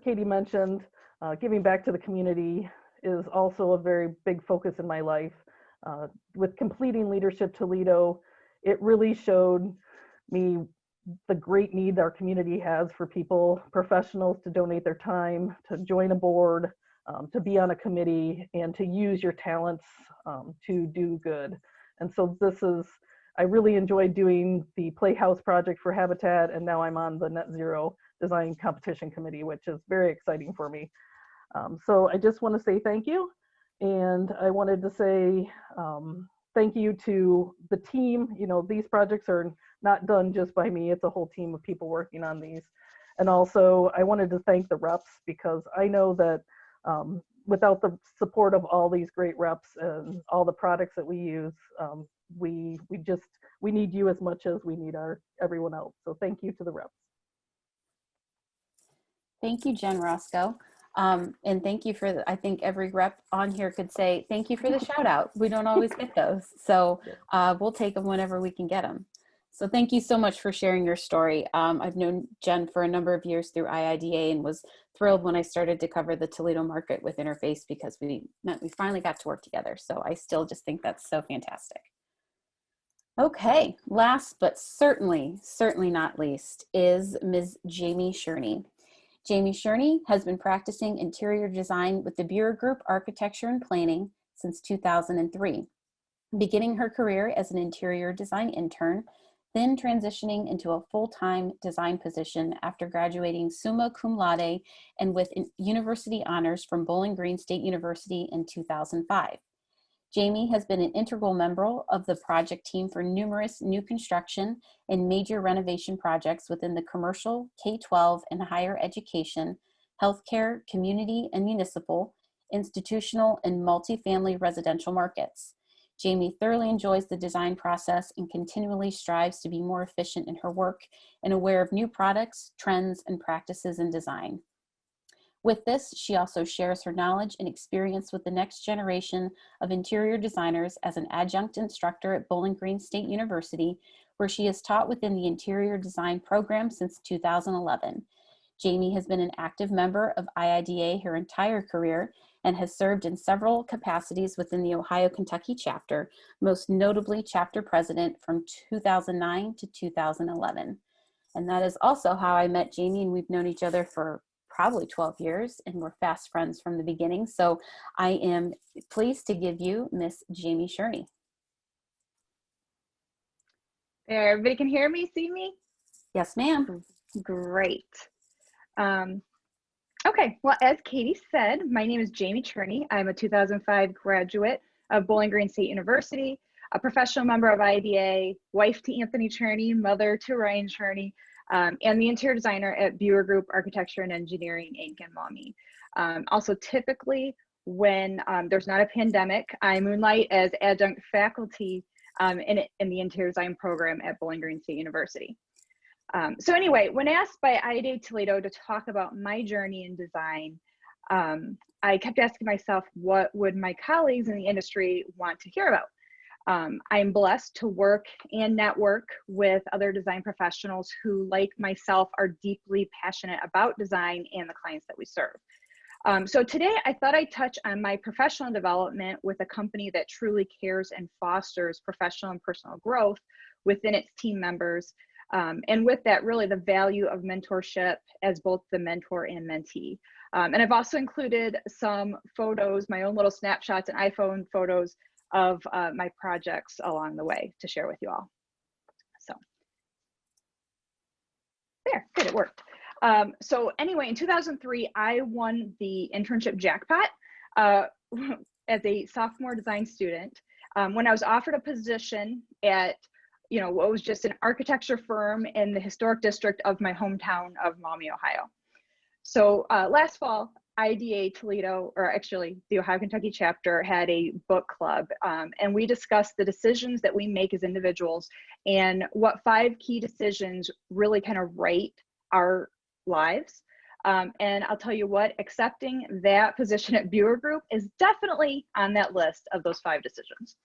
Katie mentioned, giving back to the community is also a very big focus in my life. With completing Leadership Toledo, it really showed me the great need our community has for people, professionals, to donate their time, to join a board, to be on a committee, and to use your talents to do good. And so I really enjoyed doing the Playhouse project for Habitat, and now I'm on the Net Zero Design Competition Committee, which is very exciting for me. So I just want to say thank you. And I wanted to say thank you to the team. These projects are not done just by me. It's a whole team of people working on these. And also I wanted to thank the reps, because I know that without the support of all these great reps and all the products that we use, we need you as much as we need everyone else. So thank you to the reps. Thank you, Jen Roscoe. And thank you for, I think every rep on here could say, thank you for the shout out. We don't always get those. So we'll take them whenever we can get them. So thank you so much for sharing your story. I've known Jen for a number of years through IIDA and was thrilled when I started to cover the Toledo market with Interface, because we finally got to work together. So I still just think that's so fantastic. Okay, last but certainly not least is Ms. Jamie Sherney. Jamie Sherney has been practicing interior design with the Bureau Group Architecture and Planning since 2003, beginning her career as an interior design intern, then transitioning into a full-time design position after graduating summa cum laude and with university honors from Bowling Green State University in 2005. Jamie has been an integral member of the project team for numerous new construction and major renovation projects within the commercial, K-12, and higher education, healthcare, community and municipal, institutional, and multifamily residential markets. Jamie thoroughly enjoys the design process and continually strives to be more efficient in her work and aware of new products, trends, and practices in design. With this, she also shares her knowledge and experience with the next generation of interior designers as an adjunct instructor at Bowling Green State University, where she has taught within the interior design program since 2011. Jamie has been an active member of IIDA her entire career and has served in several capacities within the Ohio-Kentucky chapter, most notably chapter president from 2009 to 2011. And that is also how I met Jamie, and we've known each other for probably 12 years, and we're fast friends from the beginning. So I am pleased to give you Miss Jamie Sherney. There, everybody can hear me, see me? Yes, ma'am. Great. Okay, well, as Katie said, my name is Jamie Sherney. I'm a 2005 graduate of Bowling Green State University, a professional member of IIDA, wife to Anthony Tscherne, mother to Ryan Tscherne, and the interior designer at Buer Group Architecture and Engineering, Inc. in Maumee. Also, typically, when there's not a pandemic, I moonlight as adjunct faculty in the interior design program at Bowling Green State University. So anyway, when asked by IIDA Toledo to talk about my journey in design, I kept asking myself, what would my colleagues in the industry want to hear about? I'm blessed to work and network with other design professionals who, like myself, are deeply passionate about design and the clients that we serve. So today I thought I'd touch on my professional development with a company that truly cares and fosters professional and personal growth within its team members. And with that, really the value of mentorship as both the mentor and mentee. And I've also included some photos, my own little snapshots and iPhone photos of my projects along the way to share with you all. So there, good, it worked. So anyway, in 2003, I won the internship jackpot as a sophomore design student when I was offered a position at what was just an architecture firm in the historic district of my hometown of Maumee, Ohio. So last fall, IIDA Toledo, or actually the Ohio-Kentucky chapter, had a book club, and we discussed the decisions that we make as individuals and what 5 key decisions really kind of write our lives. And I'll tell you what, accepting that position at Buer Group is definitely on that list of those 5 decisions.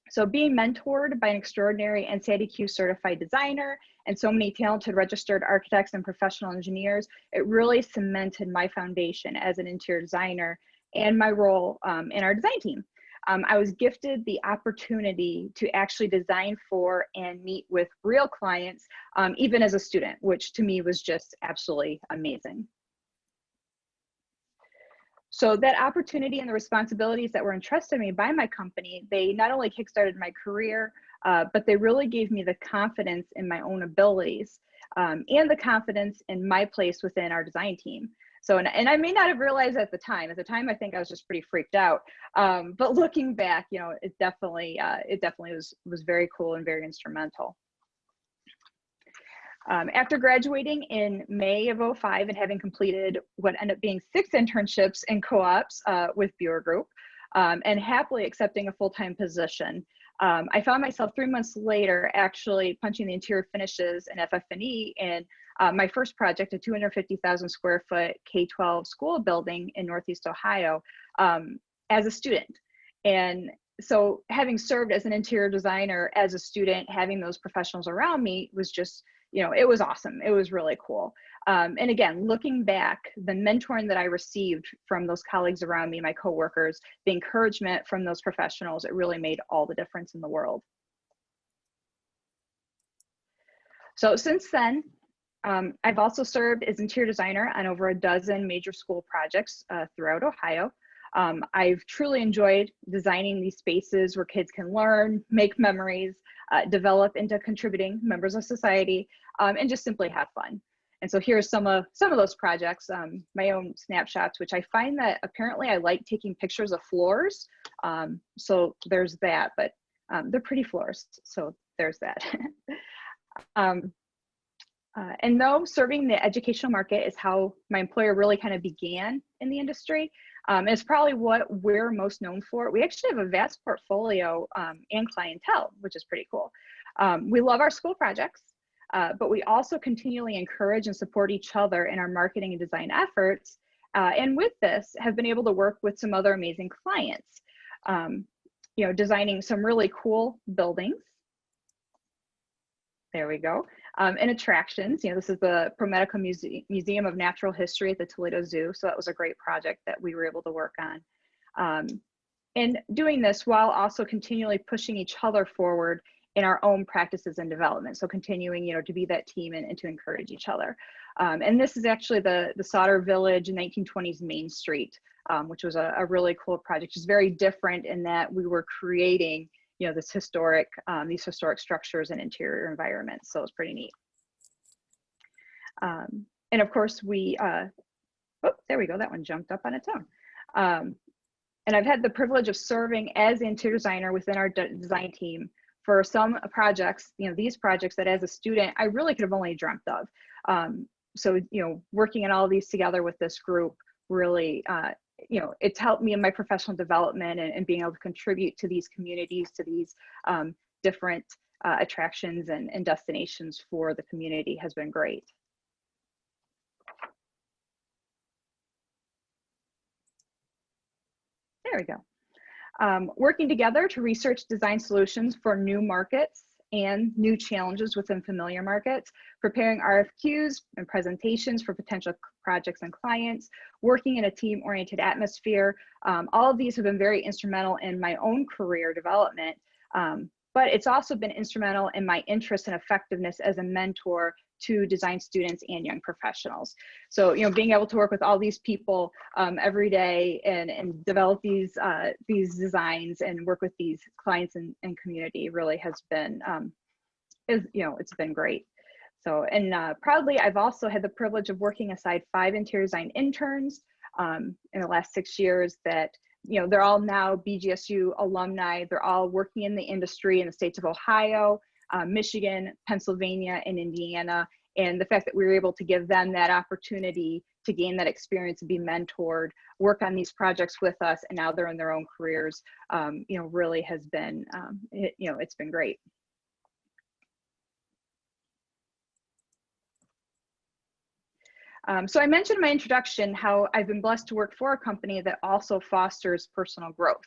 So being mentored by an extraordinary NCARB certified designer and so many talented registered architects and professional engineers, it really cemented my foundation as an interior designer and my role in our design team. I was gifted the opportunity to actually design for and meet with real clients, even as a student, which to me was just absolutely amazing. So that opportunity and the responsibilities that were entrusted to me by my company, they not only kickstarted my career, but they really gave me the confidence in my own abilities and the confidence in my place within our design team. So, and I may not have realized at the time. At the time, I think I was just pretty freaked out. But looking back, it definitely was very cool and very instrumental. After graduating in May of '05 and having completed what ended up being 6 internships and co-ops with Buer Group, and happily accepting a full-time position, I found myself 3 months later actually punching the interior finishes and FF&E in my first project, a 250,000 square foot K-12 school building in Northeast Ohio, as a student. And so having served as an interior designer as a student, having those professionals around me was just, it was awesome. It was really cool. And again, looking back, the mentoring that I received from those colleagues around me, my coworkers, the encouragement from those professionals, it really made all the difference in the world. So since then, I've also served as interior designer on over a dozen major school projects throughout Ohio. I've truly enjoyed designing these spaces where kids can learn, make memories, develop into contributing members of society, and just simply have fun. And so here's some of those projects, my own snapshots, which I find that apparently I like taking pictures of floors. So there's that, but they're pretty floors. So there's that. And though serving the educational market is how my employer really kind of began in the industry, it's probably what we're most known for. We actually have a vast portfolio and clientele, which is pretty cool. We love our school projects, but we also continually encourage and support each other in our marketing and design efforts. And with this, have been able to work with some other amazing clients, you know, designing some really cool buildings. There we go. And attractions. You know, this is the Promedica Museum of Natural History at the Toledo Zoo. So that was a great project that we were able to work on. And doing this while also continually pushing each other forward in our own practices and development. So continuing, you know, to be that team and to encourage each other. And this is actually the Sauter Village 1920s Main Street, which was a really cool project. It's very different in that we were creating, you know, these historic structures and interior environments. So it's pretty neat. And of course we, oh, there we go. That one jumped up on its own. And I've had the privilege of serving as the interior designer within our design team for some projects, you know, these projects that as a student, I really could have only dreamt of. So, you know, working on all of these together with this group really, you know, it's helped me in my professional development and being able to contribute to these communities, to these different attractions and destinations for the community has been great. There we go. Working together to research design solutions for new markets and new challenges within familiar markets, preparing RFQs and presentations for potential projects and clients, working in a team-oriented atmosphere. All of these have been very instrumental in my own career development, but it's also been instrumental in my interest and effectiveness as a mentor to design students and young professionals. So, you know, being able to work with all these people every day and develop these designs and work with these clients and community really has been, you know, it's been great. So, and proudly, I've also had the privilege of working aside 5 interior design interns in the last 6 years that, you know, they're all now BGSU alumni. They're all working in the industry in the states of Ohio, Michigan, Pennsylvania, and Indiana. And the fact that we were able to give them that opportunity to gain that experience and be mentored, work on these projects with us, and now they're in their own careers, you know, really has been, you know, it's been great. So I mentioned in my introduction how I've been blessed to work for a company that also fosters personal growth.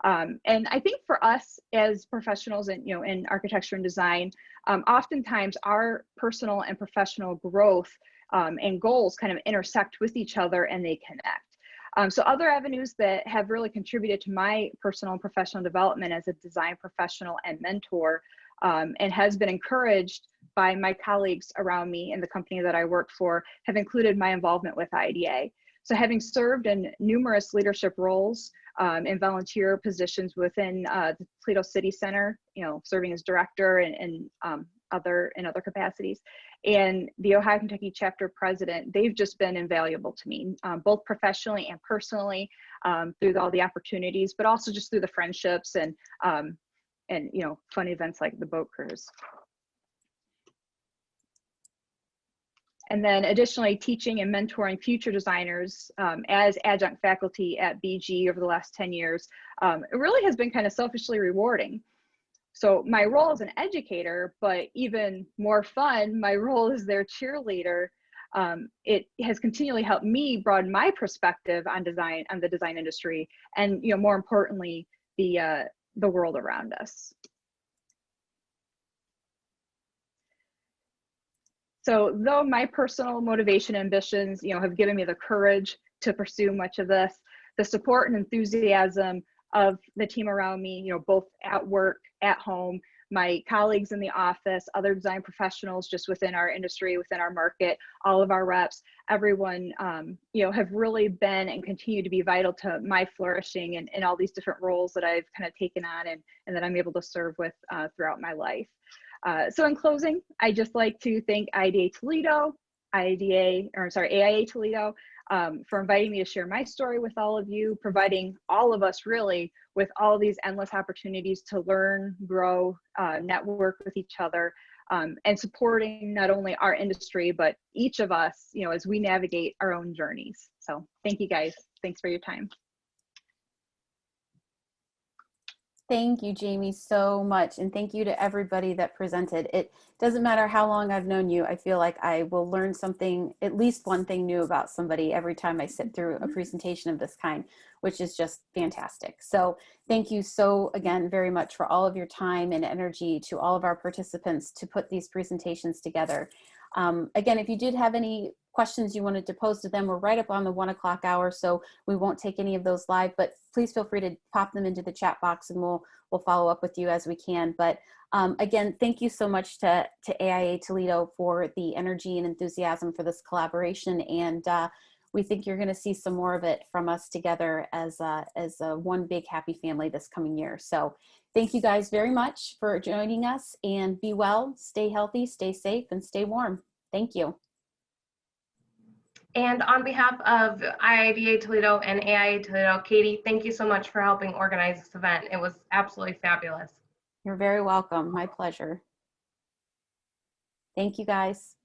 And I think for us as professionals in, you know, in architecture and design, oftentimes our personal and professional growth and goals kind of intersect with each other and they connect. So other avenues that have really contributed to my personal and professional development as a design professional and mentor and has been encouraged by my colleagues around me in the company that I work for have included my involvement with IIDA. So having served in numerous leadership roles and volunteer positions within the Toledo City Center, you know, serving as director and other capacities, and the Ohio Kentucky chapter president, they've just been invaluable to me, both professionally and personally, through all the opportunities, but also just through the friendships and you know, fun events like the boat cruise. And then additionally, teaching and mentoring future designers as adjunct faculty at BG over the last 10 years, it really has been kind of selfishly rewarding. So my role as an educator, but even more fun, my role as their cheerleader, it has continually helped me broaden my perspective on design, on the design industry, and, you know, more importantly, the world around us. So though my personal motivation and ambitions, you know, have given me the courage to pursue much of this, the support and enthusiasm of the team around me, you know, both at work, at home, my colleagues in the office, other design professionals just within our industry, within our market, all of our reps, everyone, you know, have really been and continue to be vital to my flourishing and all these different roles that I've kind of taken on and that I'm able to serve with throughout my life. So in closing, I just like to thank IIDA Toledo, IIDA, or sorry, AIA Toledo, for inviting me to share my story with all of you, providing all of us really with all these endless opportunities to learn, grow, network with each other, and supporting not only our industry, but each of us, you know, as we navigate our own journeys. So thank you guys. Thanks for your time. Thank you, Jamie, so much. And thank you to everybody that presented. It doesn't matter how long I've known you. I feel like I will learn something, at least one thing new about somebody every time I sit through a presentation of this kind, which is just fantastic. So thank you so again, very much for all of your time and energy, to all of our participants to put these presentations together. Again, if you did have any questions you wanted to pose to them, we're right up on the 1 o'clock hour, so we won't take any of those live, but please feel free to pop them into the chat box and we'll follow up with you as we can. But again, thank you so much to AIA Toledo for the energy and enthusiasm for this collaboration. And we think you're gonna see some more of it from us together as one big happy family this coming year. So thank you guys very much for joining us, and be well, stay healthy, stay safe, and stay warm. Thank you. And on behalf of IIDA Toledo and AIA Toledo, Katie, thank you so much for helping organize this event. It was absolutely fabulous. You're very welcome. My pleasure. Thank you, guys.